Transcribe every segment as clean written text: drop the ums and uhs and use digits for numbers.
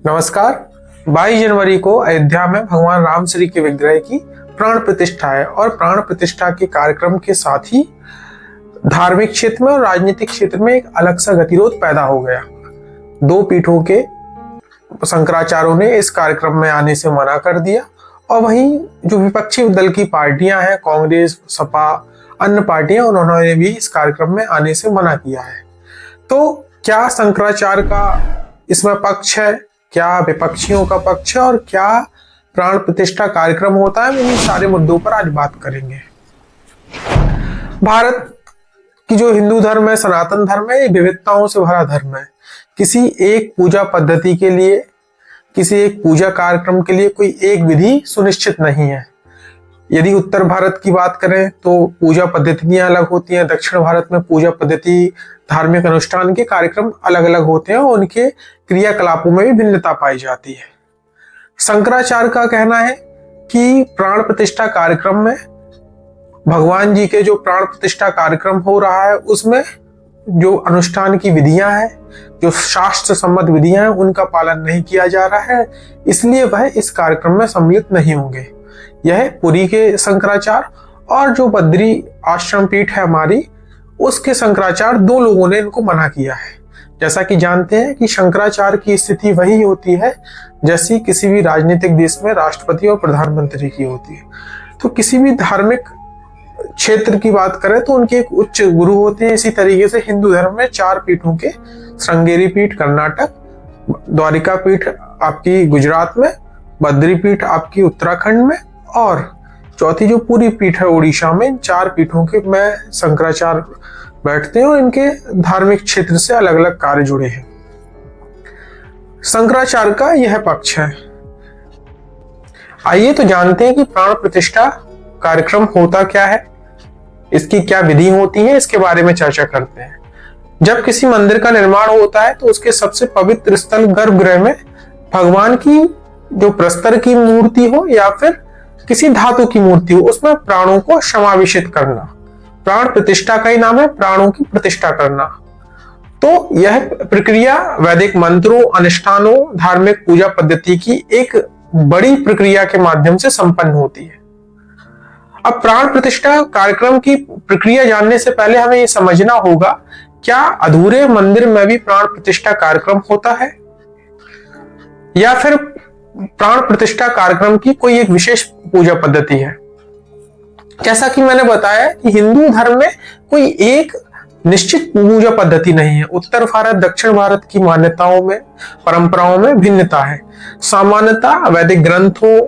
नमस्कार। 22 जनवरी को अयोध्या में भगवान राम श्री के विग्रह की प्राण प्रतिष्ठा है और प्राण प्रतिष्ठा के कार्यक्रम के साथ ही धार्मिक क्षेत्र में और राजनीतिक क्षेत्र में एक अलग सा गतिरोध पैदा हो गया। दो पीठों के शंकराचार्यों ने इस कार्यक्रम में आने से मना कर दिया और वहीं जो विपक्षी दल की पार्टियां हैं, कांग्रेस, सपा, अन्य पार्टियां, उन्होंने भी इस कार्यक्रम में आने से मना किया है। तो क्या शंकराचार्य का इसमें पक्ष है, क्या विपक्षियों का पक्ष है और क्या प्राण प्रतिष्ठा कार्यक्रम होता है, इन सारे मुद्दों पर आज बात करेंगे। भारत की जो हिंदू धर्म है, सनातन धर्म है, ये विविधताओं से भरा धर्म है। किसी एक पूजा पद्धति के लिए, किसी एक पूजा कार्यक्रम के लिए कोई एक विधि सुनिश्चित नहीं है। यदि उत्तर भारत की बात करें तो पूजा पद्धतियां अलग होती हैं, दक्षिण भारत में पूजा पद्धति, धार्मिक अनुष्ठान के कार्यक्रम अलग अलग होते हैं और उनके क्रियाकलापों में भी भिन्नता पाई जाती है। शंकराचार्य का कहना है कि प्राण प्रतिष्ठा कार्यक्रम में भगवान जी के जो प्राण प्रतिष्ठा कार्यक्रम हो रहा है उसमें जो अनुष्ठान की विधियां हैं, जो शास्त्र सम्मत विधियां हैं, उनका पालन नहीं किया जा रहा है, इसलिए वह इस कार्यक्रम में सम्मिलित नहीं होंगे। यह पुरी के शंकराचार्य और जो बद्री आश्रम पीठ है हमारी, उसके शंकराचार्य, दो लोगों ने इनको मना किया है। जैसा कि जानते हैं कि शंकराचार्य की स्थिति वही होती है जैसी किसी भी राजनीतिक देश में राष्ट्रपति और प्रधानमंत्री की होती है। तो किसी भी धार्मिक क्षेत्र की बात करें तो उनके एक उच्च गुरु होते हैं। इसी तरीके से हिंदू धर्म में चार पीठों के, श्रृंगेरी पीठ कर्नाटक, द्वारिका पीठ आपकी गुजरात में, बद्री पीठ आपकी उत्तराखंड में और चौथी जो पूरी पीठ है उड़ीसा में, इन चार पीठों के में शंकराचार्य बैठते हैं और इनके धार्मिक क्षेत्र से अलग अलग कार्य जुड़े हैं। शंकराचार्य का यह पक्ष है। आइए तो जानते हैं कि प्राण प्रतिष्ठा कार्यक्रम होता क्या है, इसकी क्या विधि होती है, इसके बारे में चर्चा करते हैं। जब किसी मंदिर का निर्माण होता है तो उसके सबसे पवित्र स्थल गर्भगृह में भगवान की जो प्रस्तर की मूर्ति हो या फिर किसी धातु की मूर्ति हो, उसमें प्राणों को समावेशित करना प्राण प्रतिष्ठा का ही नाम है, प्राणों की प्रतिष्ठा करना। तो यह प्रक्रिया वैदिक मंत्रों, अनुष्ठानों, धार्मिक पूजा पद्धति की एक बड़ी प्रक्रिया के माध्यम से संपन्न होती है। अब प्राण प्रतिष्ठा कार्यक्रम की प्रक्रिया जानने से पहले हमें यह समझना होगा, क्या अधूरे मंदिर में भी प्राण प्रतिष्ठा कार्यक्रम होता है या फिर प्राण प्रतिष्ठा कार्यक्रम की कोई एक विशेष पूजा पद्धति है। जैसा कि मैंने बताया कि हिंदू धर्म में कोई एक निश्चित पूजा पद्धति नहीं है। उत्तर भारत, दक्षिण भारत की मान्यताओं में, परंपराओं में भिन्नता है। सामान्यतः वैदिक ग्रंथों,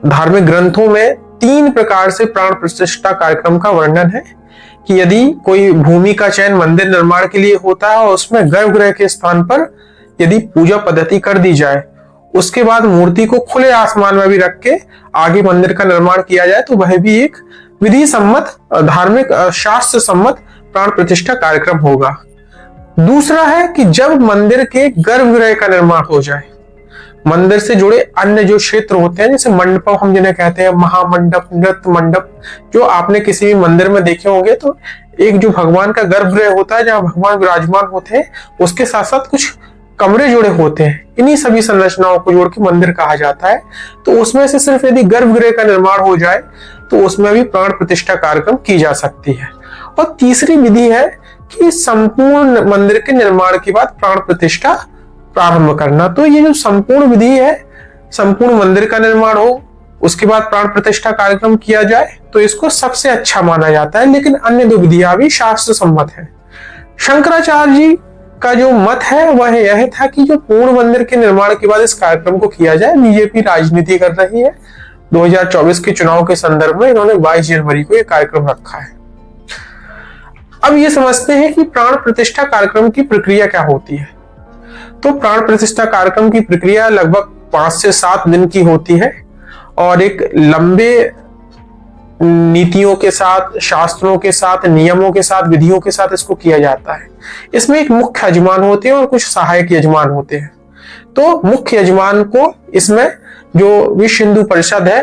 धार्मिक ग्रंथों में तीन प्रकार से प्राण प्रतिष्ठा कार्यक्रम का वर्णन है कि यदि कोई भूमि का चयन मंदिर निर्माण के लिए होता है और उसमें गर्भगृह के स्थान पर यदि पूजा पद्धति कर दी जाए, उसके बाद मूर्ति को खुले आसमान में भी रख के आगे मंदिर का निर्माण किया जाए, तो वह भी एक विधि सम्मत, धार्मिक शास्त्र सम्मत प्राण प्रतिष्ठा कार्यक्रम होगा। दूसरा है कि जब मंदिर के गर्भगृह का निर्माण हो जाए, मंदिर से जुड़े अन्य जो क्षेत्र होते हैं, जैसे मंडप हम जिन्हें कहते हैं, महामंडप, नृत्य मंडप, जो आपने किसी भी मंदिर में देखे होंगे, तो एक जो भगवान का गर्भगृह होता है जहां भगवान विराजमान होते हैं, उसके साथ साथ कुछ कमरे जुड़े होते हैं। इन्हीं सभी संरचनाओं को जोड़ के मंदिर कहा जाता है। तो उसमें से सिर्फ यदि गर्भगृह का निर्माण हो जाए तो उसमें भी प्राण प्रतिष्ठा कार्यक्रम की जा सकती है। और तीसरी विधि है कि संपूर्ण मंदिर के निर्माण के बाद प्राण प्रतिष्ठा प्रारंभ करना। तो ये जो संपूर्ण विधि है, संपूर्ण मंदिर का निर्माण हो, उसके बाद प्राण प्रतिष्ठा कार्यक्रम किया जाए, तो इसको सबसे अच्छा माना जाता है। लेकिन अन्य दो विधियां भी शास्त्र सम्मत है। शंकराचार्य जी का जो मत है वह यह था कि जो पूर्ण मंदिर के निर्माण के बाद इस कार्यक्रम को किया जाए। बीजेपी राजनीति कर रही है। 2024 के चुनाव के संदर्भ में इन्होंने 22 जनवरी को यह कार्यक्रम रखा है। अब ये समझते हैं कि प्राण प्रतिष्ठा कार्यक्रम की प्रक्रिया क्या होती है। तो प्राण प्रतिष्ठा कार्यक्रम की प्रक्रिया लगभग 5 से 7 दिन की होती है और एक लंबे नीतियों के साथ, शास्त्रों के साथ, नियमों के साथ, विधियों के साथ इसको किया जाता है। इसमें एक मुख्य यजमान होते हैं और कुछ सहायक यजमान होते हैं। तो मुख्य यजमान को इसमें जो विश्व हिंदू परिषद है,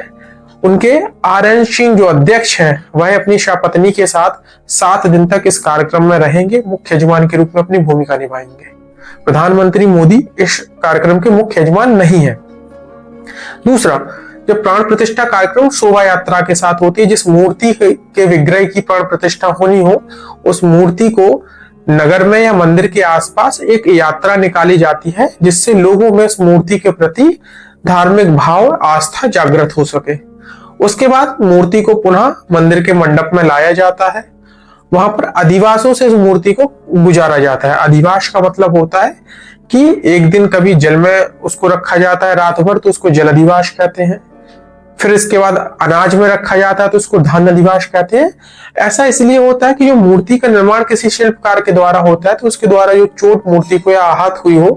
उनके RN सिंह जो अध्यक्ष हैं, वह अपनी पत्नी के साथ 7 दिन तक इस कार्यक्रम में रहेंगे, मुख्य यजमान के रूप में अपनी भूमिका निभाएंगे। प्रधानमंत्री मोदी इस कार्यक्रम के मुख्य यजमान नहीं है। दूसरा, जब प्राण प्रतिष्ठा कार्यक्रम शोभा यात्रा के साथ होती है, जिस मूर्ति के विग्रह की प्राण प्रतिष्ठा होनी हो, उस मूर्ति को नगर में या मंदिर के आसपास एक यात्रा निकाली जाती है, जिससे लोगों में उस मूर्ति के प्रति धार्मिक भाव, आस्था जागृत हो सके। उसके बाद मूर्ति को पुनः मंदिर के मंडप में लाया जाता है। वहां पर अधिवासों से इस मूर्ति को गुजारा जाता है। अधिवास का मतलब होता है कि एक दिन कभी जल में उसको रखा जाता है रात भर, तो उसको जल अधिवास कहते हैं। फिर इसके बाद अनाज में रखा जाता है तो उसको धान्य अधिवास कहते हैं। ऐसा इसलिए होता है कि जो मूर्ति का निर्माण किसी शिल्पकार के द्वारा होता है, तो उसके द्वारा जो चोट मूर्ति को या आहत हुई हो,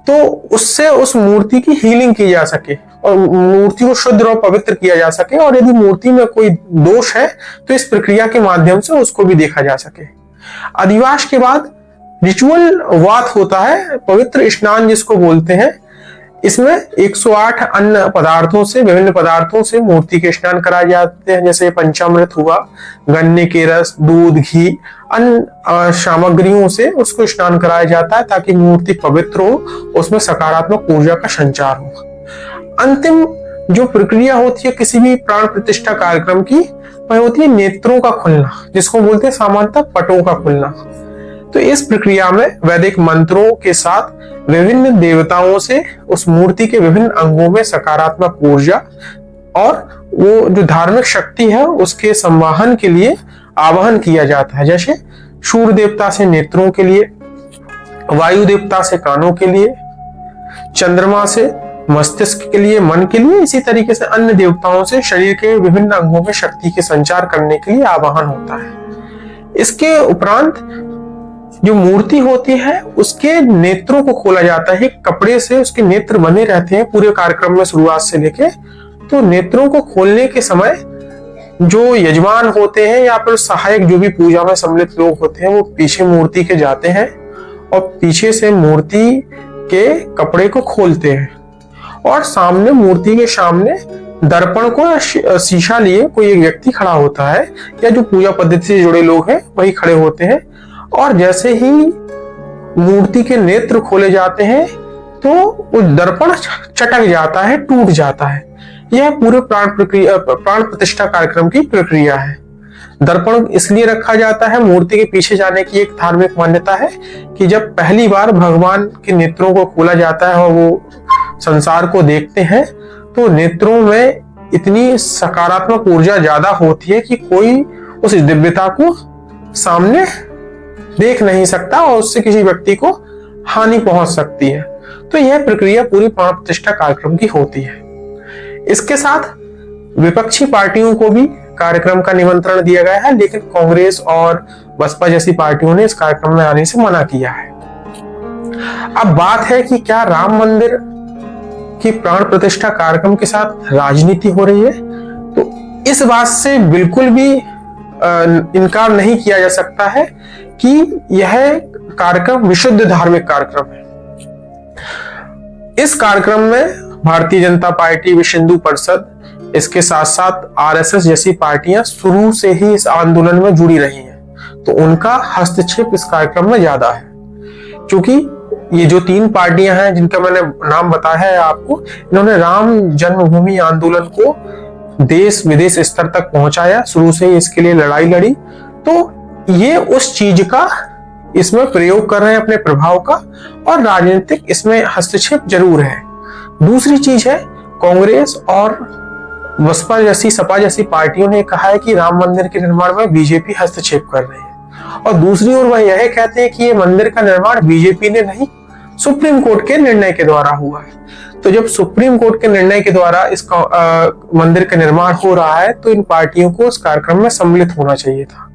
तो उससे उस मूर्ति की हीलिंग की जा सके और मूर्ति को शुद्ध और पवित्र किया जा सके, और यदि मूर्ति में कोई दोष है तो इस प्रक्रिया के माध्यम से उसको भी देखा जा सके। अधिवास के बाद रिचुअल वात होता है, पवित्र स्नान जिसको बोलते हैं। इसमें 108 अन्य पदार्थों से, विभिन्न पदार्थों से मूर्ति के स्नान कराए जाते हैं, जैसे पंचामृत हुआ, गन्ने के रस, दूध, घी, अन्य सामग्रियों से उसको स्नान कराया जाता है ताकि मूर्ति पवित्र हो, उसमें सकारात्मक ऊर्जा का संचार हो। अंतिम जो प्रक्रिया होती है किसी भी प्राण प्रतिष्ठा कार्यक्रम की, वह होती है नेत्रों का खुलना, जिसको बोलते हैं सामान्यतः पटों का खुलना। तो इस प्रक्रिया में वैदिक मंत्रों के साथ विभिन्न देवताओं से उस मूर्ति के विभिन्न अंगों में सकारात्मक ऊर्जा और वो जो धार्मिक शक्ति है उसके संवाहन के लिए आवाहन किया जाता है। जैसे सूर्य देवता से नेत्रों के लिए, वायु देवता से कानों के लिए, चंद्रमा से मस्तिष्क के लिए, मन के लिए, इसी तरीके से अन्य देवताओं से शरीर के विभिन्न अंगों में शक्ति के संचार करने के लिए आवाहन होता है। इसके उपरांत जो मूर्ति होती है उसके नेत्रों को खोला जाता है। कपड़े से उसके नेत्र बने रहते हैं पूरे कार्यक्रम में शुरुआत से लेके। तो नेत्रों को खोलने के समय जो यजमान होते हैं या फिर सहायक जो भी पूजा में सम्मिलित लोग होते हैं वो पीछे मूर्ति के जाते हैं और पीछे से मूर्ति के कपड़े को खोलते हैं और सामने मूर्ति के सामने दर्पण को शीशा लिए कोई एक व्यक्ति खड़ा होता है या जो पूजा पद्धति से जुड़े लोग हैं वही खड़े होते हैं। और जैसे ही मूर्ति के नेत्र खोले जाते हैं तो वो दर्पण चटक जाता है, टूट जाता है। यह पूरे प्राण प्रतिष्ठा कार्यक्रम की प्रक्रिया है। दर्पण इसलिए रखा जाता है, मूर्ति के पीछे जाने की एक धार्मिक मान्यता है कि जब पहली बार भगवान के नेत्रों को खोला जाता है और वो संसार को देखते हैं तो नेत्रों में इतनी सकारात्मक ऊर्जा ज्यादा होती है कि कोई उस दिव्यता को सामने देख नहीं सकता और उससे किसी व्यक्ति को हानि पहुंच सकती है। तो यह प्रक्रिया पूरी प्राण प्रतिष्ठा कार्यक्रम की होती है। इसके साथ विपक्षी पार्टियों को भी कार्यक्रम का निमंत्रण दिया गया है, लेकिन कांग्रेस और बसपा जैसी पार्टियों ने इस कार्यक्रम में आने से मना किया है। अब बात है कि क्या राम मंदिर की प्राण प्रतिष्ठा कार्यक्रम के साथ राजनीति हो रही है? तो इस बात से बिल्कुल भी इनकार नहीं किया जा सकता है कि यह कार्यक्रम विशुद्ध धार्मिक कार्यक्रम है। इस कार्यक्रम में भारतीय जनता पार्टी, विश्व हिंदू परिषद, इसके साथ साथ आरएसएस जैसी पार्टियां शुरू से ही इस आंदोलन में जुड़ी रही हैं, तो उनका हस्तक्षेप इस कार्यक्रम में ज्यादा है। क्योंकि ये जो 3 पार्टियां हैं जिनका मैंने नाम बताया है आपको, इन्होंने राम जन्मभूमि आंदोलन को देश विदेश स्तर तक पहुंचाया, शुरू से ही इसके लिए लड़ाई लड़ी। तो ये उस चीज का इसमें प्रयोग कर रहे हैं, अपने प्रभाव का, और राजनीतिक इसमें हस्तक्षेप जरूर है। दूसरी चीज है, कांग्रेस और बसपा जैसी, सपा जैसी पार्टियों ने कहा है कि राम मंदिर के निर्माण में बीजेपी हस्तक्षेप कर रही है, और दूसरी ओर वह यह कहते हैं कि ये मंदिर का निर्माण बीजेपी ने नहीं, सुप्रीम कोर्ट के निर्णय के द्वारा हुआ है। तो जब सुप्रीम कोर्ट के निर्णय के द्वारा इस मंदिर का निर्माण हो रहा है तो इन पार्टियों को इस कार्यक्रम में सम्मिलित होना चाहिए था।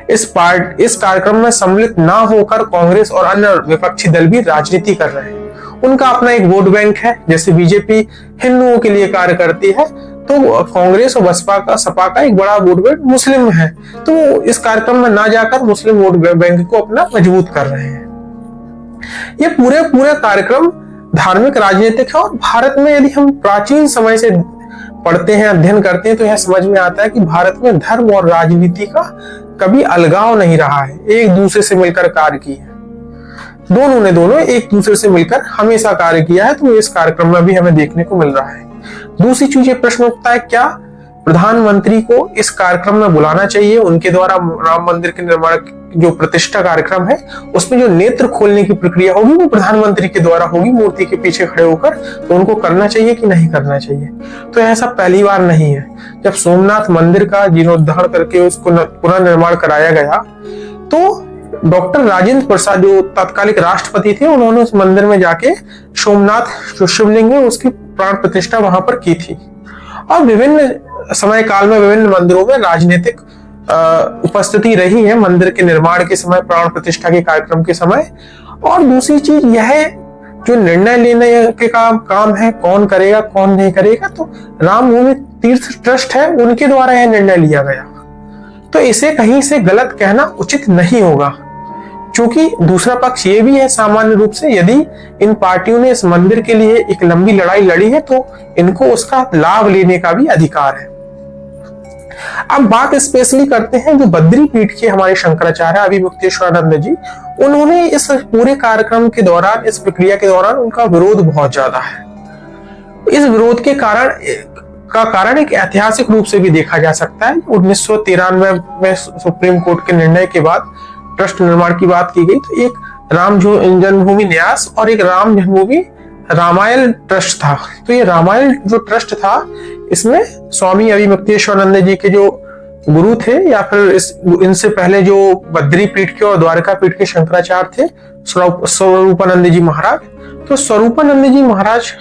इस कार्यक्रम में सम्मिलित ना होकर कांग्रेस और अन्य विपक्षी दल भी राजनीति कर रहे हैं। उनका अपना एक वोट बैंक है। जैसे बीजेपी हिंदुओं के लिए कार्य करती है, तो कांग्रेस और बसपा का, सपा का एक बड़ा वोट बैंक मुस्लिम है, तो इस कार्यक्रम में ना जाकर मुस्लिम वोट बैंक को अपना मजबूत कर रहे हैं। ये पूरे कार्यक्रम धार्मिक राजनीतिक है। और भारत में यदि हम प्राचीन समय से पढ़ते हैं, अध्ययन करते हैं, तो यह समझ में आता है कि भारत में धर्म और राजनीति का कभी अलगाव नहीं रहा है, एक दूसरे से मिलकर कार्य की है। दोनों एक दूसरे से मिलकर हमेशा कार्य किया है, तो इस कार्यक्रम में भी हमें देखने को मिल रहा है। दूसरी चीज ये प्रश्न उठता है, क्या प्रधानमंत्री को इस कार्यक्रम में बुलाना चाहिए? उनके द्वारा राम मंदिर के निर्माण जो प्रतिष्ठा कार्यक्रम है उसमें जो नेत्र खोलने की प्रक्रिया होगी वो प्रधानमंत्री के द्वारा होगी, मूर्ति के पीछे खड़े होकर, तो उनको करना चाहिए कि नहीं करना चाहिए? तो ऐसा पहली बार नहीं है। जब सोमनाथ मंदिर का जीर्णोद्धार करके उसको पुनर्निर्माण कराया गया तो डॉक्टर राजेंद्र प्रसाद जो तत्कालिक राष्ट्रपति थे, उन्होंने उस मंदिर में जाके सोमनाथ जो शिवलिंग है उसकी प्राण प्रतिष्ठा वहां पर की थी। और विभिन्न समय काल में विभिन्न मंदिरों में राजनीतिक उपस्थिति रही है मंदिर के निर्माण के समय, प्राण प्रतिष्ठा के कार्यक्रम के समय। और दूसरी चीज यह जो निर्णय लेने के काम है, कौन करेगा कौन नहीं करेगा, तो रामभूमि तीर्थ ट्रस्ट है, उनके द्वारा यह निर्णय लिया गया। तो इसे कहीं से गलत कहना उचित नहीं होगा, क्योंकि दूसरा पक्ष ये भी है सामान्य रूप से, यदि इन पार्टियों ने इस मंदिर के लिए एक लंबी लड़ाई लड़ी है तो इनको उसका लाभ लेने का भी अधिकार है। अब बात स्पेशली करते हैं जो बद्री पीठ के हमारे शंकराचार्य अभिमुक्तेश्वरानंद जी, उन्होंने इस पूरे कार्यक्रम के दौरान, इस प्रक्रिया के दौरान उनका विरोध बहुत ज्यादा है। इस विरोध के कारण एक ऐतिहासिक रूप से भी देखा जा सकता है। 1993 में सुप्रीम कोर्ट के निर्णय के बाद ट्रस्ट निर्माण की बात की गई, तो एक राम जन्मभूमि न्यास और एक राम जन्मभूमि रामायण ट्रस्ट था। तो ये रामायण जो ट्रस्ट था, इसमें स्वामी अभिमुक्तेश्वरानंद जी के जो गुरु थे, या फिर इनसे पहले जो बद्री पीठ के और द्वारका पीठ के शंकराचार्य थे, स्वरूपानंद जी महाराज, तो स्वरूपानंद जी महाराज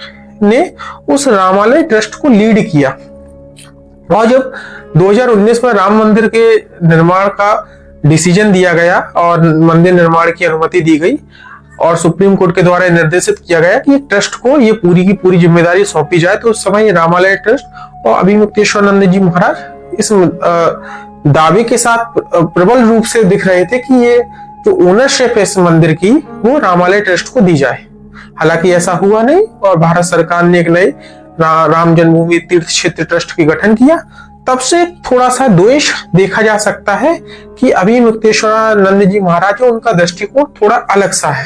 ने उस रामालय ट्रस्ट को लीड किया। और जब 2019 में राम मंदिर के निर्माण का डिसीजन दिया गया और मंदिर निर्माण की अनुमति दी गई और सुप्रीम कोर्ट के द्वारा निर्देशित किया गया कि ट्रस्ट को ये पूरी की पूरी जिम्मेदारी सौंपी जाए, तो उस समय ये रामालय ट्रस्ट और अभिमुक्तेश्वरानंद जी महाराज इस दावे के साथ प्रबल रूप से दिख रहे थे कि ये जो ओनरशिप है इस मंदिर की वो रामालय ट्रस्ट को दी जाए। हालांकि ऐसा हुआ नहीं और भारत सरकार ने एक नए राम जन्मभूमि तीर्थ क्षेत्र ट्रस्ट की गठन किया। तब से थोड़ा सा द्वेष देखा जा सकता है कि अभिमुक्तेश्वरानंद जी महाराज उनका दृष्टिकोण थोड़ा अलग सा है,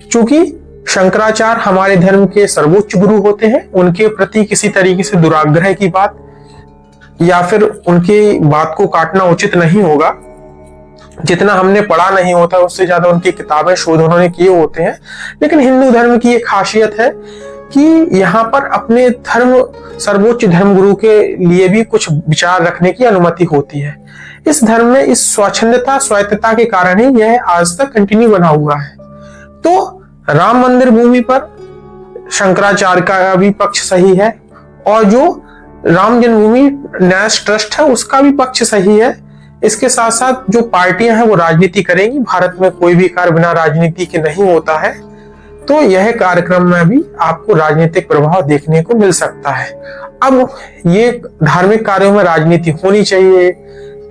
क्योंकि शंकराचार्य हमारे धर्म के सर्वोच्च गुरु होते हैं। उनके प्रति किसी तरीके से दुराग्रह की बात या फिर उनकी बात को काटना उचित नहीं होगा। जितना हमने पढ़ा नहीं होता उससे ज्यादा उनकी किताबें शोध उन्होंने किए होते हैं। लेकिन हिंदू धर्म की एक खासियत है कि यहाँ पर अपने धर्म सर्वोच्च धर्मगुरु के लिए भी कुछ विचार रखने की अनुमति होती है। इस धर्म में इस स्वच्छंदता स्वायत्तता के कारण ही यह आज तक कंटिन्यू बना हुआ है। तो राम मंदिर भूमि पर शंकराचार्य का भी पक्ष सही है और जो राम जन्मभूमि न्यास ट्रस्ट है उसका भी पक्ष सही है। इसके साथ साथ जो पार्टियां हैं वो राजनीति करेंगी। भारत में कोई भी कार्य बिना राजनीति के नहीं होता है, तो यह कार्यक्रम में भी आपको राजनीतिक प्रभाव देखने को मिल सकता है। अब ये धार्मिक कार्यों में राजनीति होनी चाहिए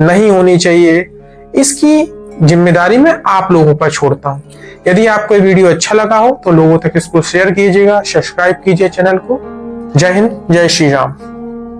नहीं होनी चाहिए, इसकी जिम्मेदारी मैं आप लोगों पर छोड़ता हूं। यदि आपको ये वीडियो अच्छा लगा हो तो लोगों तक इसको शेयर कीजिएगा, सब्सक्राइब कीजिए चैनल को। जय हिंद, जय श्री राम।